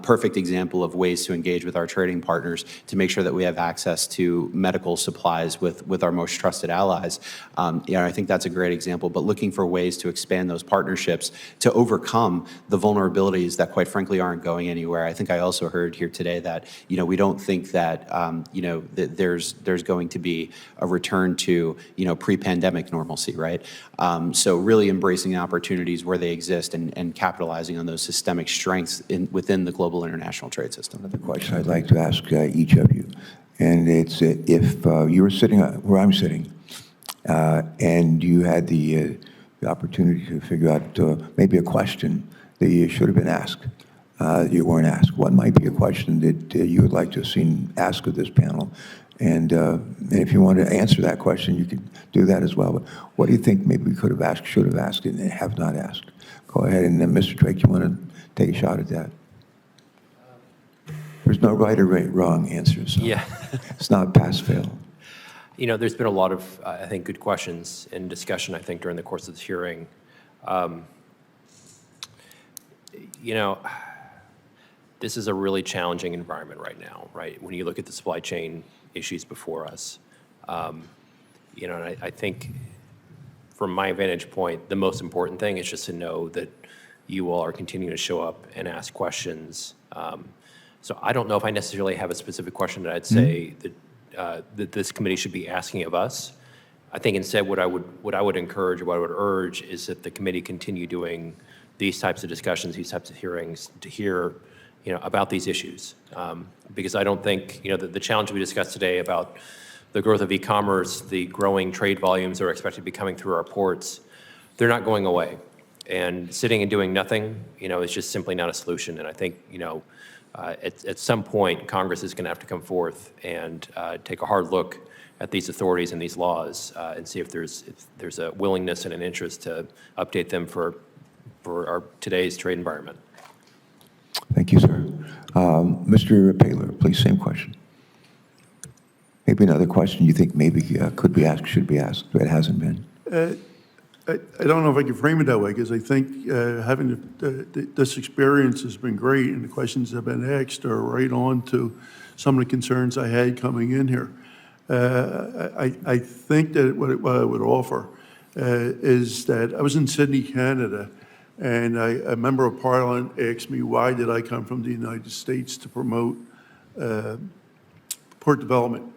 Speaker 3: Perfect example of ways to engage with our trading partners to make sure that we have access to medical supplies with our most trusted allies. I think that's a great example, but looking for ways to expand those partnerships to overcome the vulnerabilities that quite frankly aren't going anywhere. I think I also heard here today that we don't think that that there's going to be a return to pre-pandemic normalcy, right? So really embracing the opportunities where they exist and capitalizing on those systemic strengths within the global international trade system.
Speaker 1: Another question I'd like to ask each of you, and it's if you were sitting where I'm sitting, and you had the opportunity to figure out maybe a question that you should have been asked, you weren't asked. What might be a question that you would like to have seen asked of this panel? And if you want to answer that question, you can do that as well. But what do you think maybe we could have asked, should have asked, and have not asked? Go ahead, and Mr. Drake, you want to take a shot at that? There's no right or wrong answer, so
Speaker 4: Yeah.
Speaker 1: it's not pass-fail.
Speaker 4: There's been a lot of, I think, good questions and discussion, I think, during the course of this hearing. This is a really challenging environment right now, right? When you look at the supply chain issues before us, and I think from my vantage point, the most important thing is just to know that you all are continuing to show up and ask questions. So I don't know if I necessarily have a specific question that I'd say that this committee should be asking of us. I think instead what I would encourage, or what I would urge, is that the committee continue doing these types of discussions, these types of hearings, to hear, about these issues. Because I don't think, the challenge we discussed today about the growth of e-commerce, the growing trade volumes that are expected to be coming through our ports, they're not going away. And sitting and doing nothing, is just simply not a solution. And I think, at some point, Congress is going to have to come forth and take a hard look at these authorities and these laws and see if there's a willingness and an interest to update them for our today's trade environment.
Speaker 1: Thank you, sir. Mr. Paler, please, same question. Maybe another question you think maybe could be asked, should be asked, but it hasn't been.
Speaker 2: I don't know if I can frame it that way, because I think having this experience has been great, and the questions that have been asked are right on to some of the concerns I had coming in here. I think that what I would offer is that I was in Sydney, Canada, and a member of Parliament asked me why did I come from the United States to promote port development,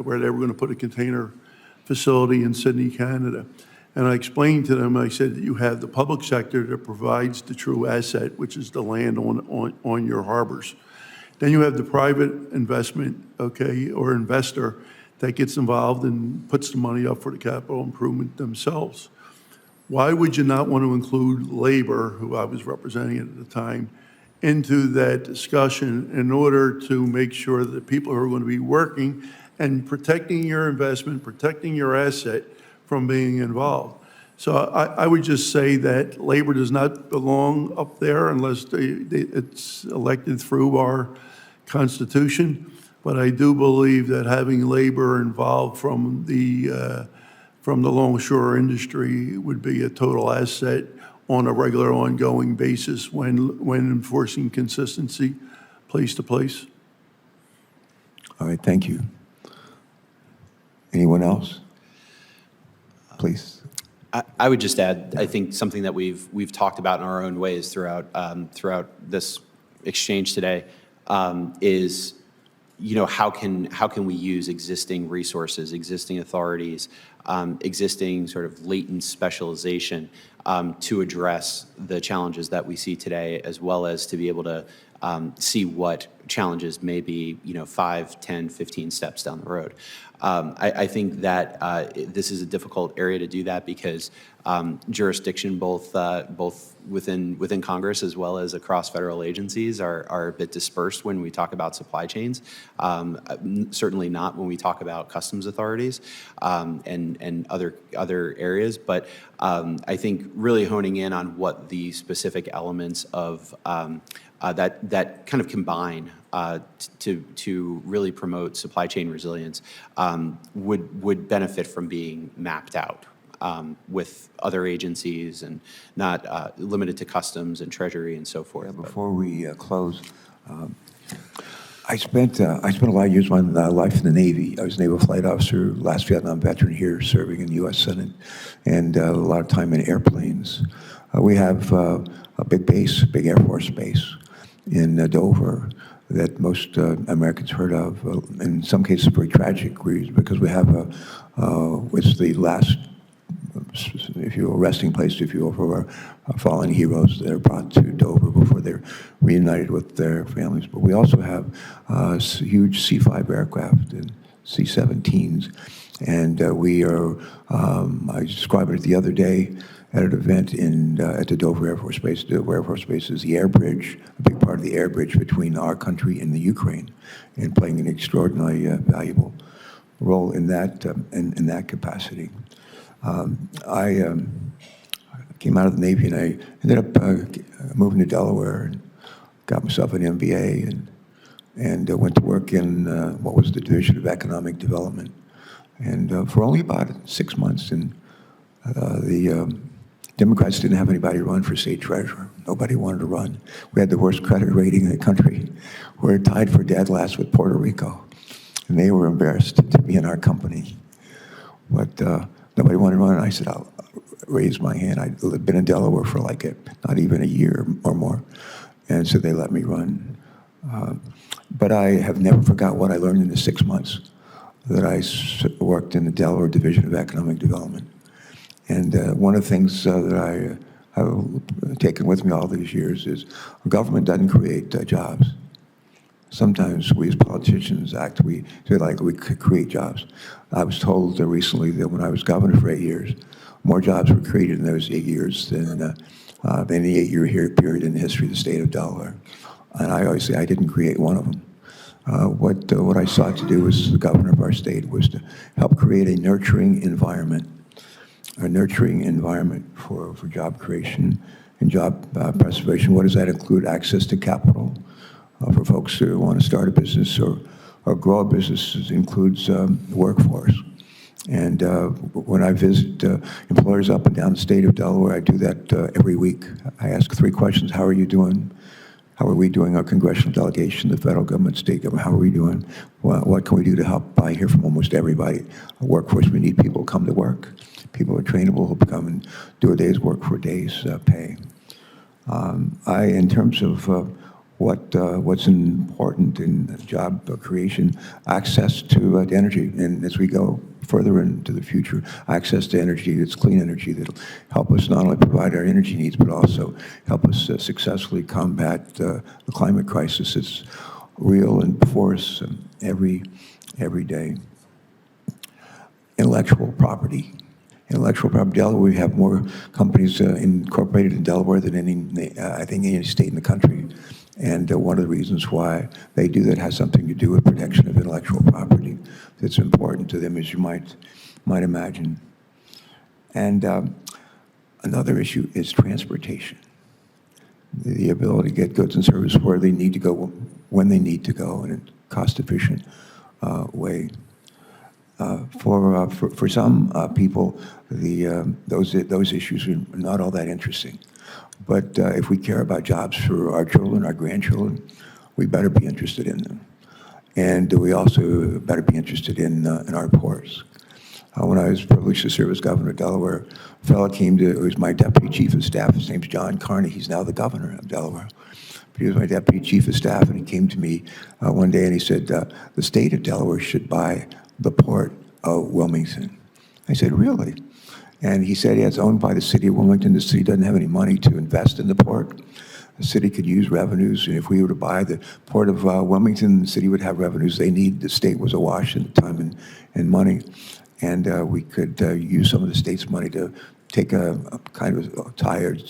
Speaker 2: where they were going to put a container facility in Sydney, Canada. And I explained to them, I said, that you have the public sector that provides the true asset, which is the land on your harbors. Then you have the private investment, okay, or investor that gets involved and puts the money up for the capital improvement themselves. Why would you not want to include labor, who I was representing at the time, into that discussion in order to make sure that people who are going to be working and protecting your investment, protecting your asset from being involved? So I would just say that labor does not belong up there unless it's elected through our Constitution. But I do believe that having labor involved from the longshore industry would be a total asset on a regular, ongoing basis when enforcing consistency place to place.
Speaker 1: All right, thank you. Anyone else? Please.
Speaker 3: I would just add, I think something that we've talked about in our own ways throughout this exchange today is, how can we use existing resources, existing authorities, existing sort of latent specialization to address the challenges that we see today, as well as to be able to see what challenges may be, 5, 10, 15 steps down the road. I think that this is a difficult area to do that because jurisdiction, both within Congress as well as across federal agencies, are a bit dispersed when we talk about supply chains. Certainly not when we talk about customs authorities and other areas. But I think really honing in on what the specific elements of that kind of combine to really promote supply chain resilience would benefit from being mapped out with other agencies and not limited to customs and treasury and so forth.
Speaker 1: Before we close, I spent a lot of years of my life in the Navy. I was a naval flight officer, last Vietnam veteran here, serving in the U.S. Senate, and a lot of time in airplanes. We have a big base, big Air Force base in Dover that most Americans heard of. In some cases, very tragic because we have it's the last, if you will, resting place, if you will, for our fallen heroes that are brought to Dover before they're reunited with their families. But we also have huge C-5 aircraft and C-17s. And we are, I described it the other day at an event at the Dover Air Force Base. Dover Air Force Base is the air bridge, a big part of the air bridge between our country and the Ukraine, and playing an extraordinarily valuable role in that capacity. I came out of the Navy and I ended up moving to Delaware and got myself an MBA and went to work in what was the Division of Economic Development. And for only about 6 months, and the Democrats didn't have anybody run for state treasurer. Nobody wanted to run. We had the worst credit rating in the country. We're tied for dead last with Puerto Rico. And they were embarrassed to be in our company. But nobody wanted to run, and I said, I'll raise my hand. I'd been in Delaware for not even a year or more. And so they let me run. But I have never forgot what I learned in the 6 months that I worked in the Delaware Division of Economic Development. And one of the things that have taken with me all these years is government doesn't create jobs. Sometimes we as politicians act, we feel like we could create jobs. I was told recently that when I was governor for 8 years, more jobs were created in those 8 years than the 8-year period in the history of the state of Delaware. And I always say I didn't create one of them. What I sought to do as the governor of our state was to help create a nurturing environment for job creation and job preservation. What does that include? Access to capital for folks who want to start a business or grow a business. It includes workforce. And when I visit employers up and down the state of Delaware, I do that every week. I ask 3 questions. How are you doing? How are we doing? Our congressional delegation, the federal government, state government, how are we doing? What can we do to help? I hear from almost everybody. Workforce, we need people who come to work. People who are trainable, who come and do a day's work for a day's pay. In terms of what's important in job creation, access to energy. And as we go further into the future, access to energy that's clean energy that'll help us not only provide our energy needs, but also help us successfully combat the climate crisis that's real and before us every day. Intellectual property. Delaware, we have more companies incorporated in Delaware than I think any state in the country. And one of the reasons why they do that has something to do with protection of intellectual property that's important to them, as you might imagine. And another issue is transportation. The ability to get goods and services where they need to go, when they need to go, in a cost-efficient way. For some people, those issues are not all that interesting. But if we care about jobs for our children, our grandchildren, we better be interested in them. And we also better be interested in our ports. When I was privileged to serve as governor of Delaware, a fellow came to, who was my deputy chief of staff. His name's John Carney. He's now the governor of Delaware. But he was my deputy chief of staff, and he came to me one day and he said, the state of Delaware should buy the port of Wilmington. I said, really? And he said, yeah, it's owned by the city of Wilmington. The city doesn't have any money to invest in the port. The city could use revenues, and if we were to buy the port of Wilmington, the city would have revenues they need. The state was awash in time and money, and we could use some of the state's money to take a kind of tired,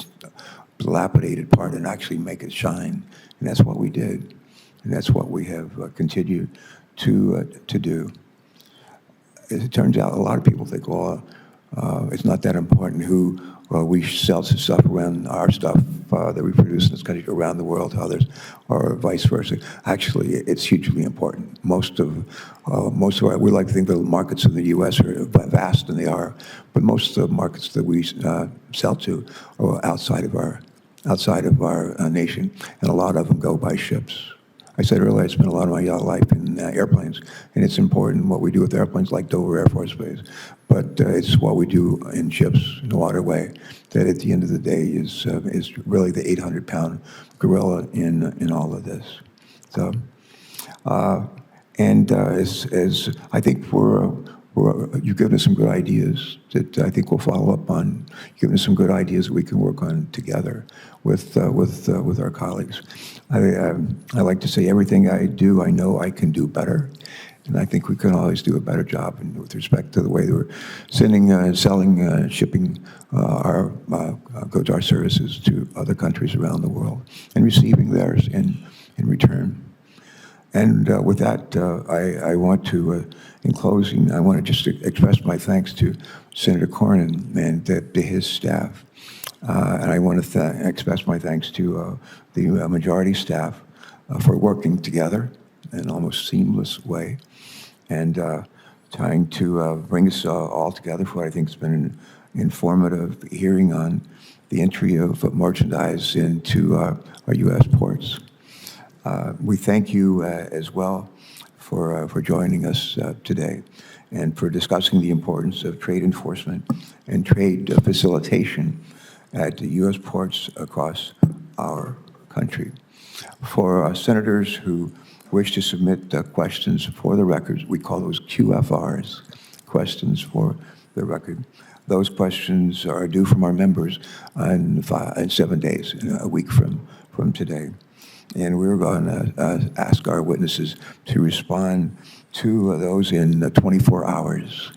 Speaker 1: dilapidated part and actually make it shine. And that's what we did, and that's what we have continued to do. As it turns out, a lot of people think, well, it's not that important who we sell some stuff around our stuff that we produce in this country around the world to others, or vice versa. Actually, it's hugely important. Most of our, we like to think the markets in the U.S. are vast, and they are, but most of the markets that we sell to are outside of our nation, and a lot of them go by ships. I said earlier, I spent a lot of my life in airplanes, and it's important what we do with airplanes like Dover Air Force Base, but it's what we do in ships, in the waterway, that at the end of the day is really the 800-pound gorilla in all of this. So, as I think you've given us some good ideas that I think we'll follow up on. You've given us some good ideas that we can work on together with our colleagues. I like to say everything I do, I know I can do better, and I think we can always do a better job. And with respect to the way that we're selling, shipping our goods, our services to other countries around the world, and receiving theirs in return. And with that, I want to, in closing, I want to just express my thanks to Senator Cornyn and to his staff. And I want to express my thanks to the majority staff for working together in an almost seamless way and trying to bring us all together for what I think has been an informative hearing on the entry of merchandise into our U.S. ports. We thank you as well for joining us today and for discussing the importance of trade enforcement and trade facilitation at the U.S. ports across our country. For senators who wish to submit questions for the records, we call those QFRs, questions for the record. those questions are due from our members in 7 days, a week from today. And we're going to ask our witnesses to respond to those in 24 hours.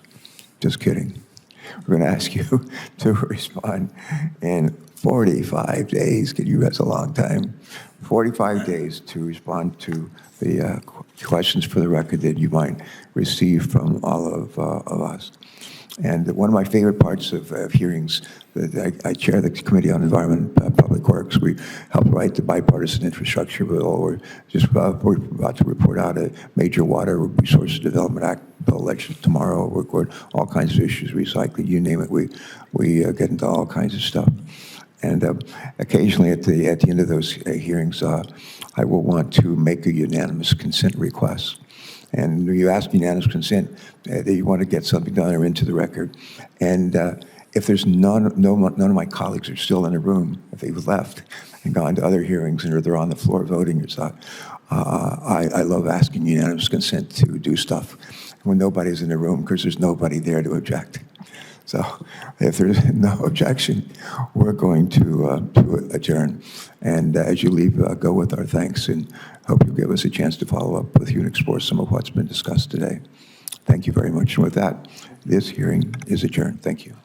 Speaker 1: Just kidding. We're going to ask you to respond in 45 days. That's a long time. 45 days to respond to the questions for the record that you might receive from all of us. And one of my favorite parts of hearings, I chair the Committee on Environment and Public Works. We help write the bipartisan infrastructure bill. We're about to report out a major water resources development act bill election tomorrow. We'll record all kinds of issues, recycling, you name it. We get into all kinds of stuff. And occasionally at the end of those hearings, I will want to make a unanimous consent request. And you ask unanimous consent that you want to get something done or into the record. And if there's none of my colleagues are still in the room, if they've left and gone to other hearings and they're on the floor voting or stuff, I love asking unanimous consent to do stuff when nobody's in the room because there's nobody there to object. So if there's no objection, we're going to adjourn. And as you leave, go with our thanks and hope you'll give us a chance to follow up with you and explore some of what's been discussed today. Thank you very much. And with that, this hearing is adjourned. Thank you.